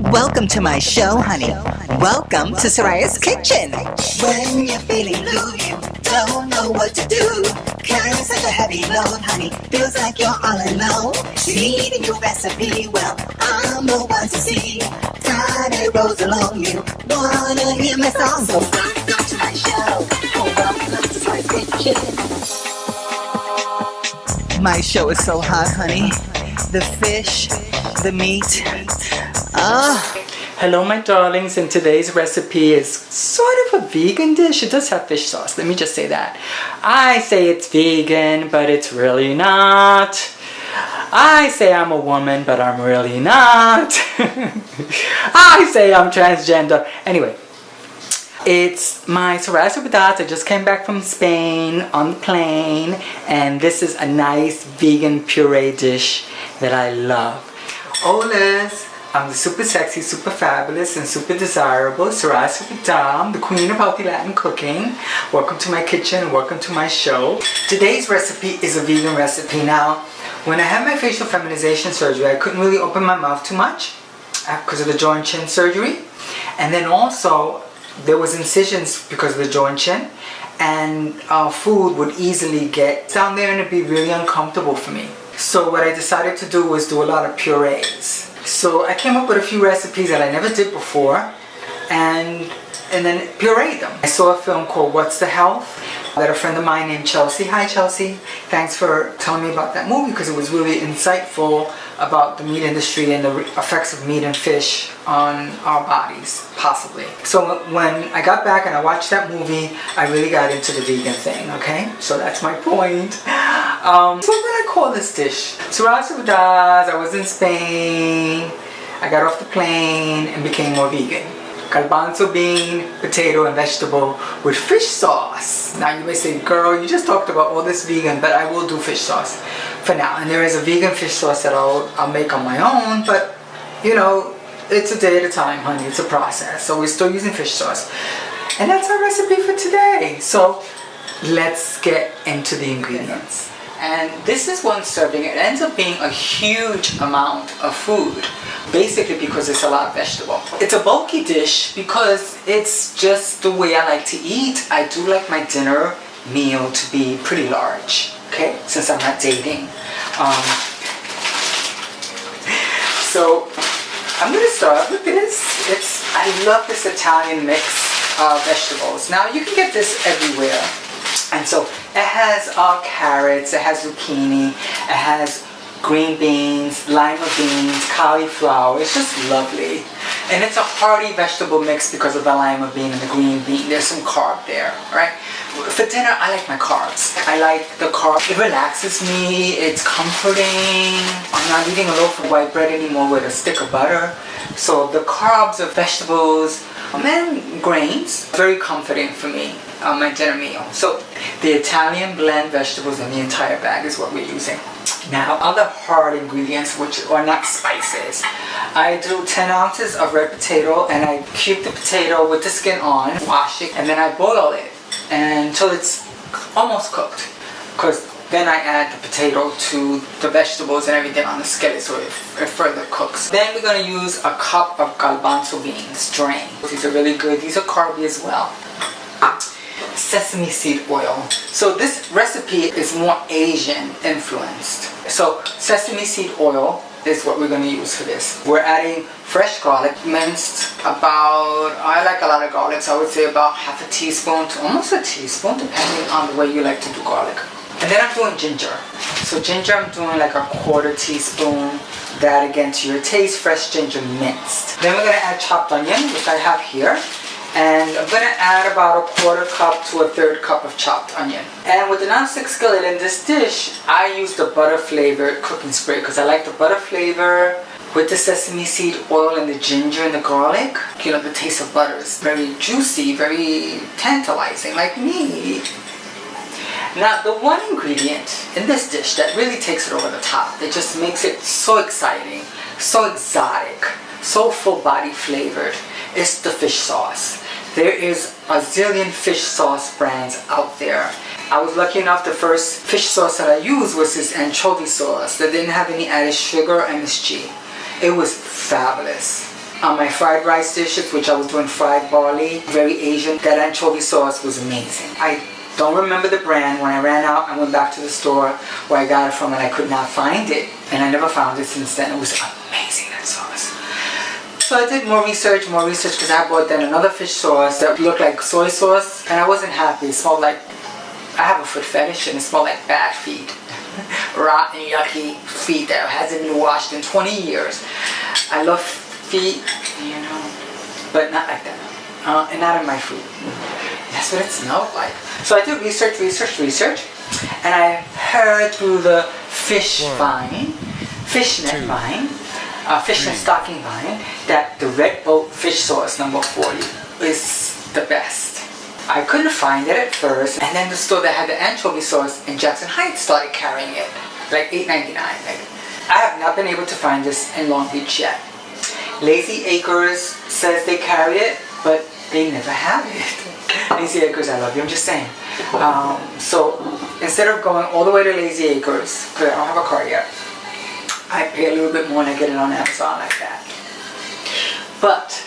Welcome to my show, honey. Welcome to Soraya's kitchen. When you're feeling blue, you don't know what to do. Carrying such a heavy load, honey, feels like you're all alone. You need a new recipe, well, I'm the one to see. Friday rolls along, you wanna hear my song, so welcome to my show. Oh, welcome to Soraya's kitchen. My show is so hot, honey. The fish, the meat. Hello my darlings, and today's recipe is sort of a vegan dish. It does have fish sauce, let me just say that. I say it's vegan, but it's really not. I say I'm a woman, but I'm really not. I say I'm transgender. Anyway, it's my Soraya with I just came back from Spain on the plane, and this is a nice vegan puree dish that I love. Olas! I'm the super sexy, super fabulous, and super desirable Soraya Dom, the queen of healthy Latin cooking. Welcome to my kitchen, welcome to my show. Today's recipe is a vegan recipe. Now, when I had my facial feminization surgery, I couldn't really open my mouth too much because of the jaw and chin surgery. And then also, there was incisions because of the jaw and chin, and food would easily get down there and it'd be really uncomfortable for me. So what I decided to do was do a lot of purees. So I came up with a few recipes that I never did before and then pureed them. I saw a film called What's the Health that a friend of mine named Chelsea. Hi Chelsea. Thanks for telling me about that movie because it was really insightful about the meat industry and the effects of meat and fish on our bodies, possibly. So when I got back and I watched that movie, I really got into the vegan thing, okay? So that's my point. So what did I call this dish? Soraya, I was in Spain, I got off the plane and became more vegan. Garbanzo bean, potato, and vegetable with fish sauce. Now you may say, girl, you just talked about all this vegan, but I will do fish sauce for now. And there is a vegan fish sauce that I'll make on my own, but you know, it's a day at a time, honey. It's a process. So we're still using fish sauce. And that's our recipe for today. So let's get into the ingredients. And this is one serving. It ends up being a huge amount of food, basically because it's a lot of vegetable. It's a bulky dish because it's just the way I like to eat. I do like my dinner meal to be pretty large, okay, since I'm not dating. So I'm going to start with this. I love this Italian mix of vegetables. Now you can get this everywhere. And so it has carrots, it has zucchini, it has green beans, lima beans, cauliflower. It's just lovely. And it's a hearty vegetable mix because of the lima bean and the green bean. There's some carb there, right? For dinner, I like my carbs. I like the carb. It relaxes me. It's comforting. I'm not eating a loaf of white bread anymore with a stick of butter. So the carbs of vegetables and grains, very comforting for me on my dinner meal. So the Italian blend vegetables in the entire bag is what we're using. Now, other hard ingredients, which are not spices. I do 10 ounces of red potato, and I cube the potato with the skin on, wash it, and then I boil it until it's almost cooked. Because then I add the potato to the vegetables and everything on the skillet so it further cooks. Then we're going to use a cup of garbanzo beans, drained. These are really good. These are carby as well. Sesame seed oil. So this recipe is more Asian influenced. So sesame seed oil is what we're going to use for this. We're adding fresh garlic, minced about, I like a lot of garlic, so I would say about half a teaspoon to almost a teaspoon, depending on the way you like to do garlic. And then I'm doing ginger. So ginger, I'm doing like a quarter teaspoon. That again to your taste, fresh ginger minced. Then we're going to add chopped onion, which I have here. And I'm going to add about a quarter cup to a third cup of chopped onion. And with the non-stick skillet in this dish, I use the butter flavored cooking spray because I like the butter flavor with the sesame seed oil and the ginger and the garlic. You know, the taste of butter is very juicy, very tantalizing, like me. Now, the one ingredient in this dish that really takes it over the top, that just makes it so exciting, so exotic, so full body flavored, is the fish sauce. There is a zillion fish sauce brands out there. I was lucky enough, the first fish sauce that I used was this anchovy sauce that didn't have any added sugar or MSG. It was fabulous. On my fried rice dishes, which I was doing fried barley, very Asian, that anchovy sauce was amazing. I don't remember the brand. When I ran out, I went back to the store where I got it from and I could not find it. And I never found it since then. It was amazing, that sauce. So I did more research because I bought then another fish sauce that looked like soy sauce and I wasn't happy. It smelled like, I have a foot fetish and it smelled like bad feet. Rotten, yucky feet that hasn't been washed in 20 years. I love feet, you know, but not like that. And not in my food. That's what it smelled like. So I did research, and I heard through the fishnet vine, fishnet stocking vine, that the Red Boat fish sauce number 40 is the best. I couldn't find it at first, and then the store that had the anchovy sauce in Jackson Heights started carrying it, like $8.99. Like, I have not been able to find this in Long Beach yet. Lazy Acres says they carry it, but they never have it. Lazy Acres, I love you, I'm just saying. So instead of going all the way to Lazy Acres, because I don't have a car yet, I pay a little bit more and I get it on Amazon like that. But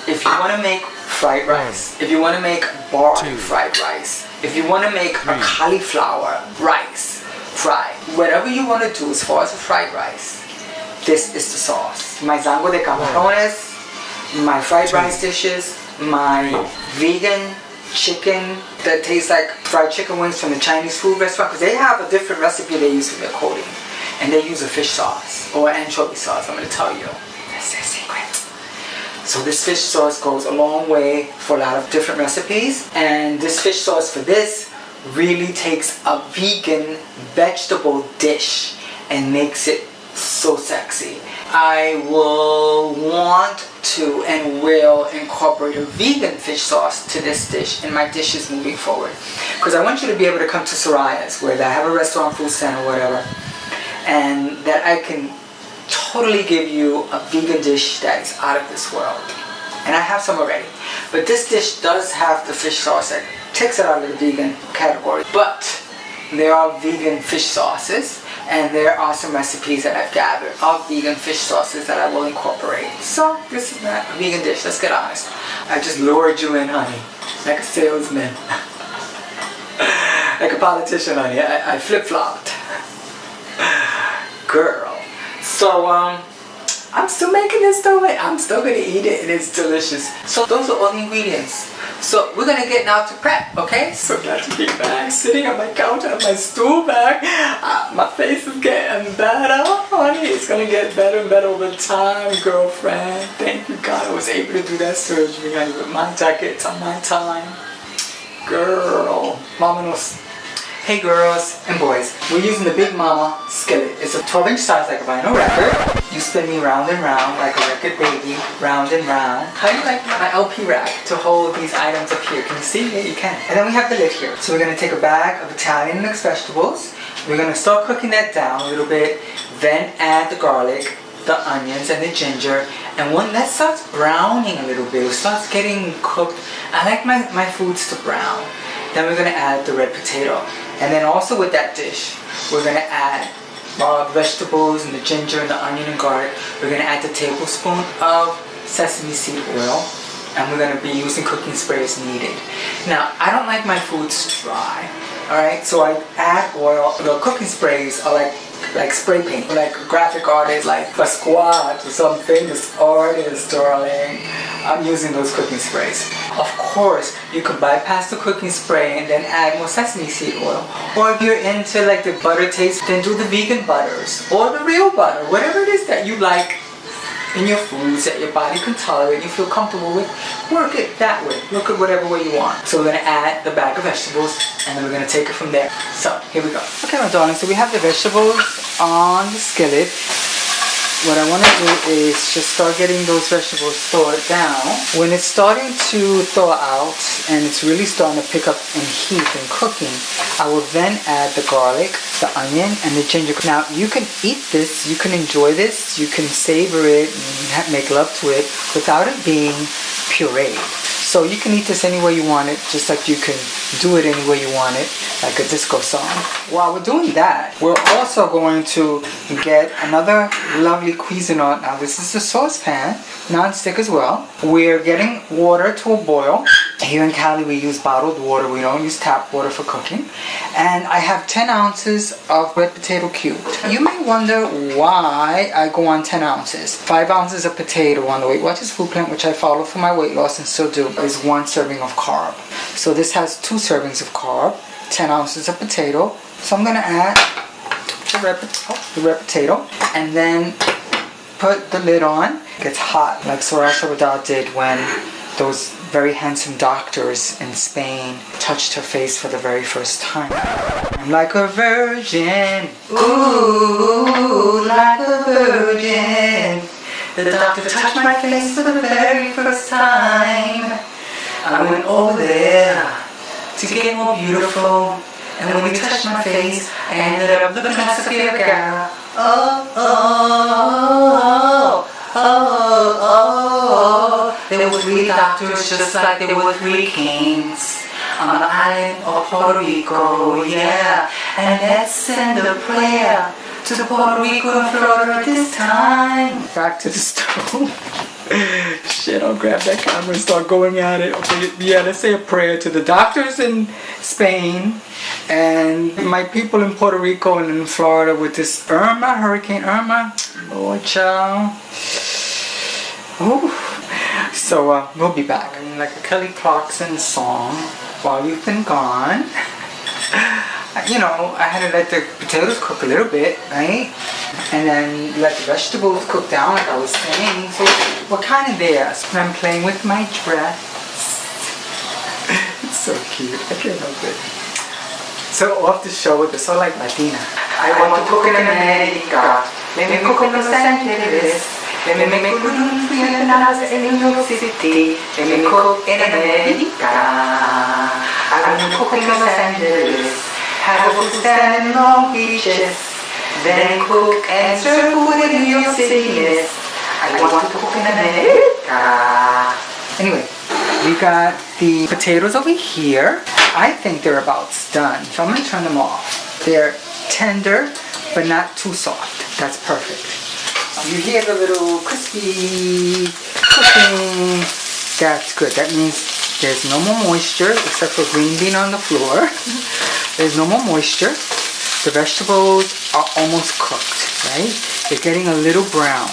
if you want to make fried rice, if you want to make barley fried rice, if you want to make a cauliflower rice fried, whatever you want to do as far as a fried rice, this is the sauce. My zango de camarones, my fried rice dishes, my vegan chicken that tastes like fried chicken wings from the Chinese food restaurant, because they have a different recipe they use for their coating. And they use a fish sauce or anchovy sauce, I'm going to tell you. That's their secret. So this fish sauce goes a long way for a lot of different recipes. And this fish sauce for this really takes a vegan vegetable dish and makes it so sexy. I will want to and will incorporate a vegan fish sauce to this dish in my dishes moving forward. Because I want you to be able to come to Soraya's, where I have a restaurant, food stand or whatever, and that I can totally give you a vegan dish that is out of this world. And I have some already. But this dish does have the fish sauce that takes it out of the vegan category. But there are vegan fish sauces, and there are some recipes that I've gathered of vegan fish sauces that I will incorporate. So this is not a vegan dish, let's get honest. I just lured you in, honey, like a salesman. Like a politician, honey. I flip-flopped. Girl. So I'm still making this dough. I'm still gonna eat it and it's delicious. So those are all the ingredients. So we're gonna get now to prep, okay? So glad to be back, sitting on my couch and on my stool back. My face is getting better, honey. It's gonna get better and better over time, girlfriend. Thank you God I was able to do that surgery, honey, with my jackets on my time. Girl, mama knows. Hey girls and boys, we're using the Big Mama skillet. It's a 12-inch size like a vinyl record. You spin me round and round like a record baby, round and round. How do you like my LP rack to hold these items up here? Can you see? Yeah, you can. And then we have the lid here. So we're gonna take a bag of Italian mixed vegetables. We're gonna start cooking that down a little bit, then add the garlic, the onions and the ginger, and when that starts browning a little bit, it starts getting cooked. I like my foods to brown. Then we're gonna add the red potato. And then also with that dish, we're gonna add vegetables and the ginger and the onion and garlic. We're gonna add the tablespoon of sesame seed oil, and we're gonna be using cooking spray as needed. Now, I don't like my foods dry, all right? So I add oil. The cooking sprays are like spray paint, like a graphic artist like Basquiat or some famous artist, darling. I'm using those cooking sprays. Of course, you could bypass the cooking spray and then add more sesame seed oil. Or if you're into like the butter taste, then do the vegan butters or the real butter, whatever it is that you like in your foods that your body can tolerate, you feel comfortable with, work it that way. Look at whatever way you want. So we're gonna add the bag of vegetables and then we're gonna take it from there. So here we go. Okay, my darling, so we have the vegetables on the skillet. What I want to do is just start getting those vegetables thawed down. When it's starting to thaw out and it's really starting to pick up in heat and cooking, I will then add the garlic, the onion, and the ginger. Now, you can eat this, you can enjoy this, you can savor it and make love to it without it being pureed. So you can eat this any way you want it, just like you can do it any way you want it, like a disco song. While we're doing that, we're also going to get another lovely Cuisinart. Now this is a saucepan, non-stick as well. We're getting water to a boil. Here in Cali we use bottled water, we don't use tap water for cooking. And I have 10 ounces of red potato cubed. You may wonder why I go on 10 ounces. 5 ounces of potato on the Weight Watchers food plan, which I follow for my weight loss and still do, is 1 serving of carb. So this has 2 servings of carb, 10 ounces of potato. So I'm going to add the red potato and then put the lid on. It gets hot like Soraya did when those very handsome doctors in Spain touched her face for the very first time. I'm like a virgin, ooh, like a virgin. The doctor touched my face for the very first time. I went over there to get more beautiful. And when we touched my face, I ended up looking like Sofia Vergara. Oh, oh, oh, oh, oh. There were 3 doctors just like there were 3 kings on the island of Puerto Rico, yeah. And let's send a prayer to Puerto Rico and Florida this time. Back to the stove. Shit, I'll grab that camera and start going at it. Okay, yeah, let's say a prayer to the doctors in Spain and my people in Puerto Rico and in Florida with this Hurricane Irma. Lord, child. Ooh. So we'll be back. Like a Kelly Clarkson song, While You've Been Gone. You know, I had to let the potatoes cook a little bit, right? And then let the vegetables cook down like I was saying. So we're kind of there. So I'm playing with my dress. It's so cute. I can't help it. So off the shoulder, so like Latina. I want to cook in America. Let me cook in Los Angeles. Let me make empanadas in New York City. Let me cook in America. I want to cook in Los Angeles. Have a food stand in Long Beaches. Then cook and serve food in New York City. Yes, I want to cook in America. Anyway, we got the potatoes over here. I think they're about done, so I'm going to turn them off. They're tender, but not too soft. That's perfect. You hear the little crispy cooking. That's good. That means there's no more moisture except for green bean on the floor. There's no more moisture. The vegetables are almost cooked, right? They're getting a little brown.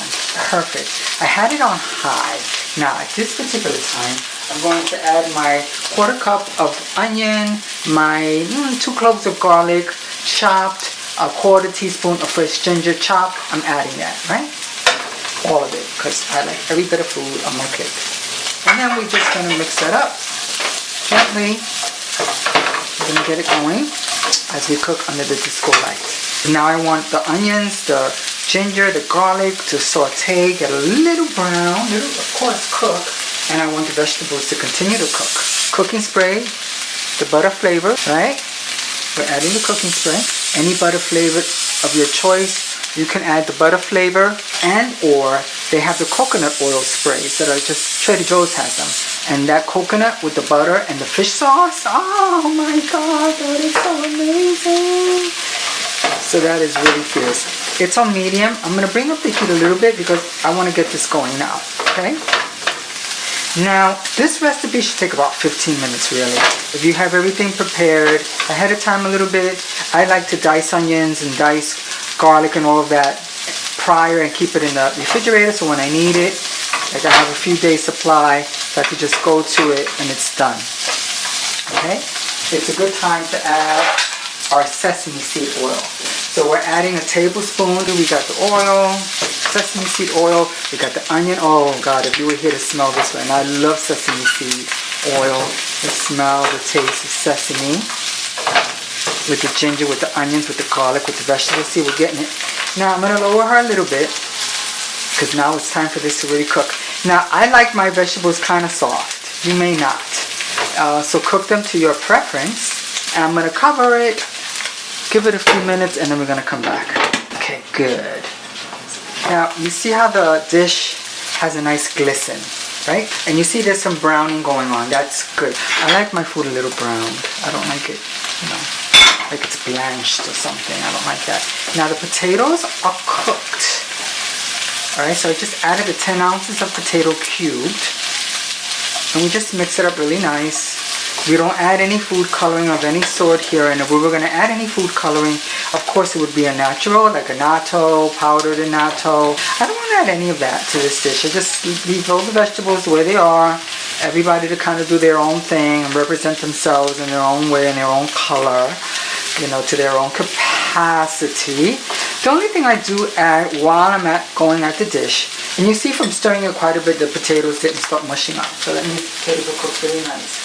Perfect. I had it on high. Now, at this particular time, I'm going to add my 1/4 cup of onion, my 2 cloves of garlic chopped, a 1/4 teaspoon of fresh ginger chopped. I'm adding that, right? All of it, because I like every bit of food on my plate. And then we're just going to mix that up gently. We're going to get it going as we cook under the disco light. Now I want the onions, the ginger, the garlic to saute, get a little brown, of course cook. And I want the vegetables to continue to cook. Cooking spray, the butter flavor, right? We're adding the cooking spray. Any butter flavor of your choice. You can add the butter flavor and or they have the coconut oil sprays that are just, Trader Joe's has them. And that coconut with the butter and the fish sauce, oh my god, that is so amazing. So that is really fierce. It's on medium. I'm going to bring up the heat a little bit because I want to get this going now, okay? Now, this recipe should take about 15 minutes really. If you have everything prepared ahead of time a little bit, I like to dice onions and dice garlic and all of that prior and keep it in the refrigerator so when I need it, like I have a few days supply, so I could just go to it and it's done. Okay? It's a good time to add our sesame seed oil. So we're adding a tablespoon. We got the oil, sesame seed oil. We got the onion. Oh God, if you were here to smell this one. I love sesame seed oil. The smell, the taste of sesame. With the ginger, with the onions, with the garlic, with the vegetables. See, we're getting it. Now I'm going to lower her a little bit. Because now it's time for this to really cook. Now I like my vegetables kind of soft. You may not. So cook them to your preference. And I'm going to cover it. Give it a few minutes and then we're going to come back. Okay, good. Now, you see how the dish has a nice glisten. right? And you see there's some browning going on. That's good. I like my food a little browned. I don't like it, you know, like it's blanched or something. I don't like that. Now the potatoes are cooked. All right, so I just added the 10 ounces of potato cubed. And we just mix it up really nice. We don't add any food coloring of any sort here. And if we were going to add any food coloring, of course it would be a natural, like a natto, powdered natto. I don't want to add any of that to this dish. I just leave all the vegetables the way they are. Everybody to kind of do their own thing and represent themselves in their own way, in their own color, you know, to their own capacity. The only thing I do add while I'm going at the dish, and you see from stirring it quite a bit, the potatoes didn't start mushing up. So that means the potatoes will cook really nice.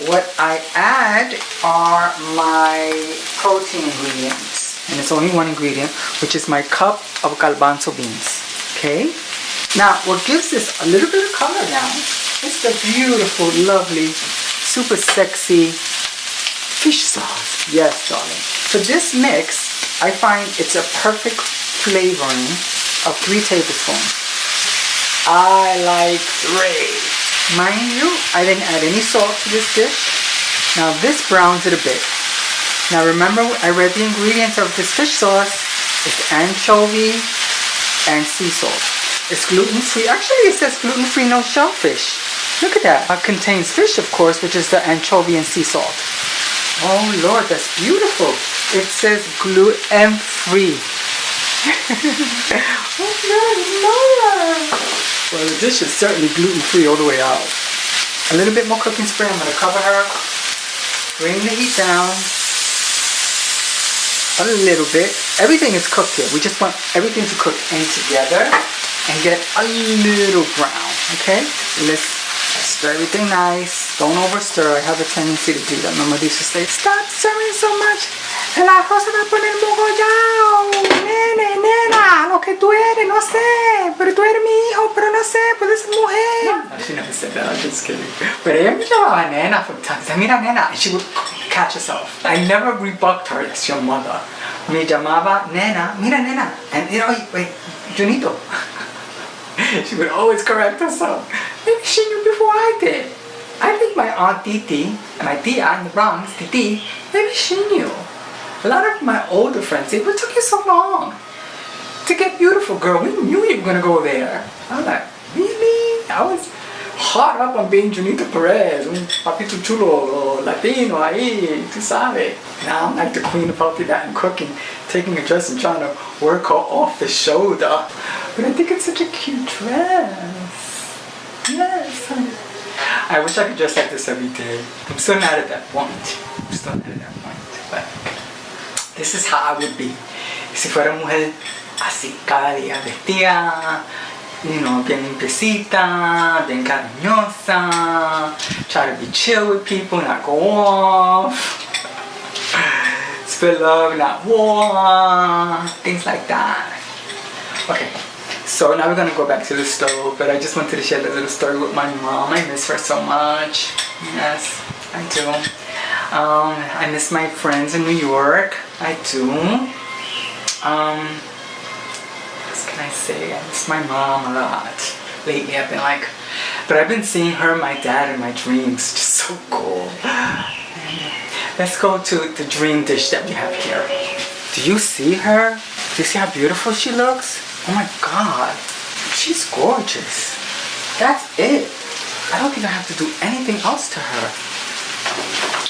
What I add are my protein ingredients. And it's only one ingredient, which is my cup of garbanzo beans. Okay? Now, what gives this a little bit of color now is the beautiful, lovely, super sexy fish sauce. Yes, darling. So this mix, I find it's a perfect flavoring of 3 tablespoons. I like 3. Mind you, I didn't add any salt to this dish. Now this browns it a bit. Now remember, I read the ingredients of this fish sauce. It's anchovy and sea salt. It's gluten-free. Actually, it says gluten-free, no shellfish. Look at that. It contains fish, of course, which is the anchovy and sea salt. Oh Lord, that's beautiful. It says gluten-free. Oh God, Lord. Well, the dish is certainly gluten-free all the way out. A little bit more cooking spray. I'm going to cover her. Bring the heat down. A little bit. Everything is cooked here. We just want everything to cook in together and get a little brown. Okay? Let's stir everything nice. Don't overstir. I have a tendency to do that. Mama used to say, stop stirring so much. El arroz se va a poner mogollao. Nene, nena, lo que tú eres, no sé. Pero tú eres mi hijo, pero no sé, puedes ser mujer. No, she never said that. I'm just kidding. But ella me llamaba nena from time to time. Mira, nena. And she would catch herself. I never rebucked her as your mother. Me llamaba nena. Mira, nena. And, you know, wait, Junito. She would always correct herself. Maybe she knew before I did. I think my aunt Titi, my tia in the Bronx, Titi, maybe she knew. A lot of my older friends say, what took you so long to get beautiful, girl? We knew you were going to go there. I was like, really? I was hot up on being Junito Perez, un papito chulo, Latino, ahí, tú sabes. Now I'm like the queen of healthy Latin cooking, taking a dress and trying to work her off the shoulder. But I think it's such a cute dress. Yes. I wish I could dress like this every day. I'm still not at that point. But this is how I would be. Si fuera mujer así, cada día vestida, you know, bien limpiecita, bien cariñosa, try to be chill with people, not go off, spread love, not war, things like that. Okay, so now we're gonna go back to the stove, but I just wanted to share that little story with my mom. I miss her so much. Yes, I do. I miss my friends in New York. I do. What can I say? I miss my mom a lot. Lately I've been like, but I've been seeing her, my dad in my dreams. Just so cool. Let's go to the dream dish that we have here. Do you see her? Do you see how beautiful she looks? Oh my God. She's gorgeous. That's it. I don't think I have to do anything else to her.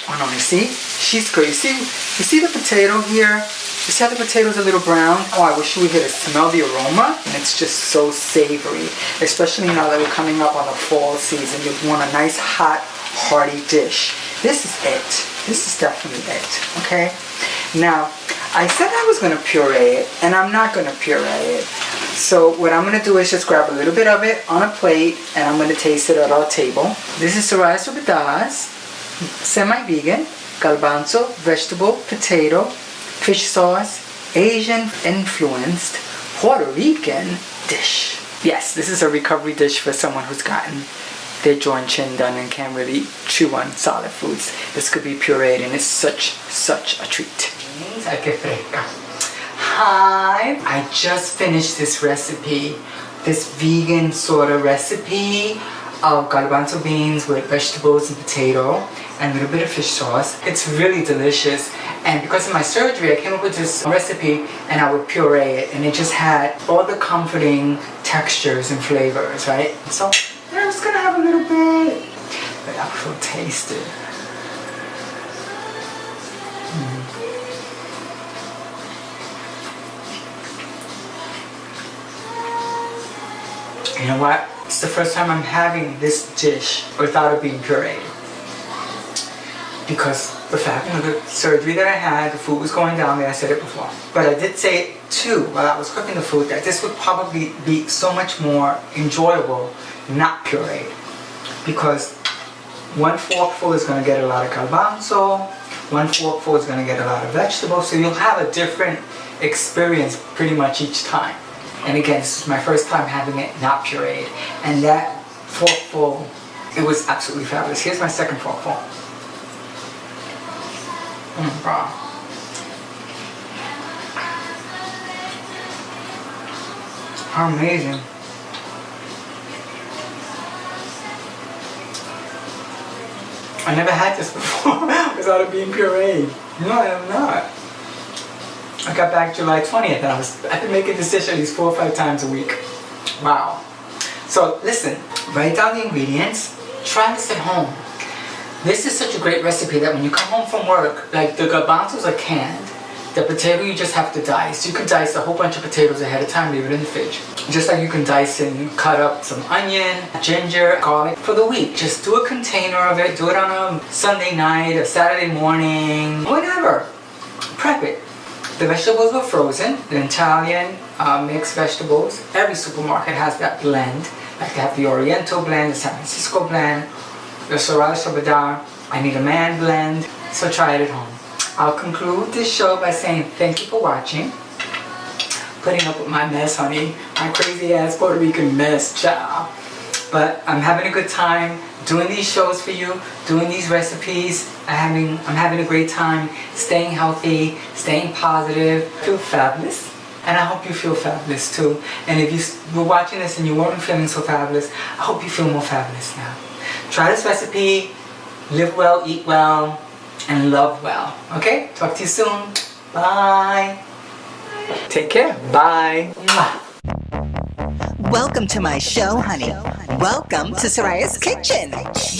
Oh no, you see? She's good. You see the potato here? You see how the potato's a little brown? Oh, I wish we could smell the aroma. And it's just so savory. Especially now that we're coming up on the fall season. You want a nice, hot, hearty dish. This is it. This is definitely it. Okay? Now, I said I was going to puree it, and I'm not going to puree it. So what I'm going to do is just grab a little bit of it on a plate, and I'm going to taste it at our table. This is Soraya's Sorbetadas, semi-vegan, garbanzo, vegetable, potato, fish sauce, Asian-influenced Puerto Rican dish. Yes, this is a recovery dish for someone who's gotten their jaw and chin done and can't really chew on solid foods. This could be pureed, and it's such a treat. Hi, I just finished this recipe this vegan sort of recipe of garbanzo beans with vegetables and potato and a little bit of fish sauce. It's really delicious, and because of my surgery I came up with this recipe and I would puree it, and it just had all the comforting textures and flavors, right? So I'm just gonna have a little bit, but I will taste it. You know what? It's the first time I'm having this dish without it being pureed. Because the fact of the surgery that I had, the food was going down there, I said it before. But I did say too, while I was cooking the food, that this would probably be so much more enjoyable not pureed. Because one forkful is going to get a lot of garbanzo, one forkful is going to get a lot of vegetables, so you'll have a different experience pretty much each time. And again, this is my first time having it not pureed. And that forkful, it was absolutely fabulous. Here's my second forkful. Wow. How amazing. I never had this before without it being pureed. No, I have not. I got back July 20th and I've been making this dish at least 4 or 5 times a week. Wow. So listen, write down the ingredients, try this at home. This is such a great recipe that when you come home from work, like the garbanzos are canned, the potato you just have to dice. You can dice a whole bunch of potatoes ahead of time, leave it in the fridge. Just like you can dice and cut up some onion, ginger, garlic for the week. Just do a container of it, do it on a Sunday night, a Saturday morning, whatever. Prep it. The vegetables were frozen, the Italian mixed vegetables. Every supermarket has that blend. Like they have the Oriental blend, the San Francisco blend, the Soraya. I need a man blend, so try it at home. I'll conclude this show by saying thank you for watching. Putting up with my mess, honey. My crazy ass Puerto Rican mess, child. But I'm having a good time doing these shows for you, doing these recipes. I'm having a great time, staying healthy, staying positive. I feel fabulous, and I hope you feel fabulous too. And if you were watching this and you weren't feeling so fabulous, I hope you feel more fabulous now. Try this recipe, live well, eat well, and love well. Okay? Talk to you soon. Bye. Take care. Bye. Mwah. Welcome to my show, honey. Welcome to Soraya's Kitchen.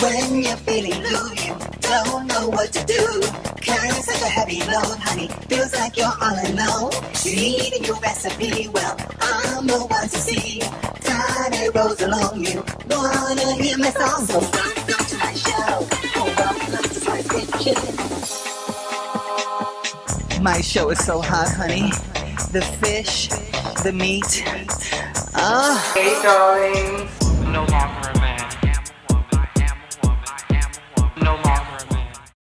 When you're feeling blue, you don't know what to do. Carrying such a heavy load, honey. Feels like you're all alone. You need a new recipe, well, I'm the one to see. Friday rolls along, you wanna hear my song, so welcome to my show. Oh, welcome to Soraya's Kitchen. My show is so hot, honey. The fish, the meat. Hey, darling.